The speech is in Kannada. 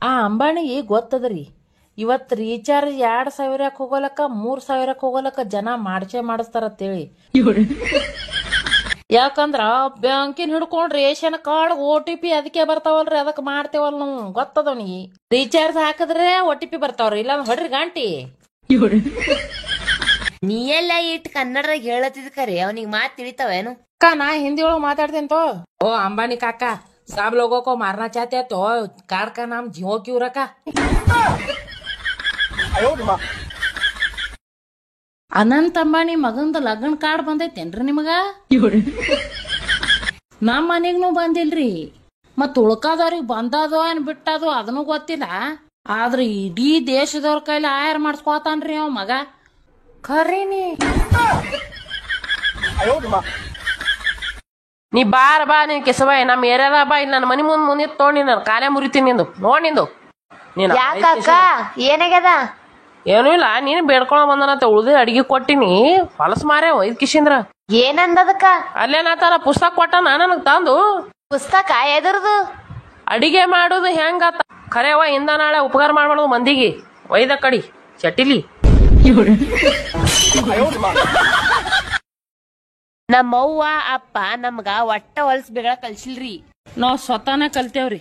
ಆ ಅಂಬಾಣಿಗೆ ಗೊತ್ತದ್ರಿ ಇವತ್ತು ರೀಚಾರ್ಜ್ 2,000 ಹೋಗೋಲಕ್ಕ 3,000 ಹೋಗೋಲಕ್ಕ ಜನ ಮಾಡಿಸ್ತಾರತ್ತೇಳಿ. ಯಾಕಂದ್ರ ಬ್ಯಾಂಕಿನ ಹಿಡ್ಕೊಂಡ್ ರೇಷನ್ ಕಾರ್ಡ್ OTP ಅದಕ್ಕೆ ಬರ್ತಾವಲ್ರಿ, ಅದಕ್ಕೆ ಮಾಡ್ತೇವಲ್ ನಾವು. ಗೊತ್ತದವನಿಗೆ ರೀಚಾರ್ಜ್ ಹಾಕಿದ್ರೆ OTP ಬರ್ತಾವ್ರಿ, ಇಲ್ಲ ಹೊಡ್ರಿ ಗಂಟಿ. ನೀ ಎಲ್ಲ ಇಟ್ ಕನ್ನಡದಾಗ ಹೇಳತ್ತಿದ್ ಕರೆ ಅವನಿಗೆ ಮಾತ್ ತಿಳಿತಾವೇನು? ಅಕ್ಕ ನಾ ಹಿಂದಿ ಒಳಗ್ ಮಾತಾಡ್ತೇನೆ ತೋ. ಓ ಅಂಬಾನಿ ಕಾಕಾ सब लोगों को मारना चाहते हैं तो कार्ड का नाम जियो क्यों रखा? ಅನಂತ್ ಅಂಬಾನಿ ಮಗಂದ ಲಗ್ನ ಕಾರ್ಡ್ ಬಂದೈತೇನ್ರಿ ನಿಮಗ? ನಮ್ಮ ಮನೆಗ್ನು ಬಂದಿಲ್ರಿ. ಮತ್ ಉಳ್ಕಾದವ್ರಿಗೆ ಬಂದದೋ ಏನ್ ಬಿಟ್ಟದೋ ಅದನ್ನು ಗೊತ್ತಿಲ್ಲ. ಆದ್ರ ಇಡೀ ದೇಶದವ್ರ ಕೈಲಿ ಆಯರ್ ಮಾಡಿಸ್ಕೋತಾನ್ರಿ ಅವ್ ಮಗ. ಖರೀನಿ ನೀ ಬಾರ ಬಾ ನೀನ್ ಕೆಸವಾಯ್ ನಮ್ ಏರಿಯಾದ ಬಾ, ಇಲ್ಲಿ ನನ್ನ ಮನಿ ಮುಂದೆ ತೊಗೊಂಡಿ ನಾನು ಕಾಲೇ ಮುರಿತೀನಿ ನಿಂದು. ನೋಡ್ ನಿಂದು ನೀನ್ ಯಾಕಕ್ಕ ಏನಾಗ್ಯದ? ಏನೂ ಇಲ್ಲ, ನೀನ್ ಬೇಡ್ಕೊಳ ಬಂದನಂತ ಉಳ್ದ ಅಡಿಗೆ ಕೊಟ್ಟಿನಿ, ಹೊಲಸ್ ಮಾರೇ ಒಯ್ದ್ ಕಿಶಿಂದ್ರ. ಏನಂದದಕ್ಕ? ಅಲ್ಲೇನಾತಾರ ಪುಸ್ತಕ ಕೊಟ್ಟನ ನನಗ್ ತಂದು. ಪುಸ್ತಕ ಎದುರ್ದು? ಅಡಿಗೆ ಮಾಡುದು ಹೆಂಗ ಖರೇವ ಇಂದ ನಾಳೆ ಉಪಕಾರ ಮಾಡ್ಬಾರ್ದು ಮಂದಿಗೆ. ಒಯ್ದ ಕಡಿ ಚಟಿಲಿ. ನಮ್ಮವ್ವ ಅಪ್ಪ ನಮ್ಗ ಒಟ್ಟ ಹೊಲ್ಸ್ ಬಿಡ ಕಲ್ಸಿಲ್ರಿ. ನಾವ್ ಸ್ವತಃನ ಕಲ್ತೇವ್ರಿ.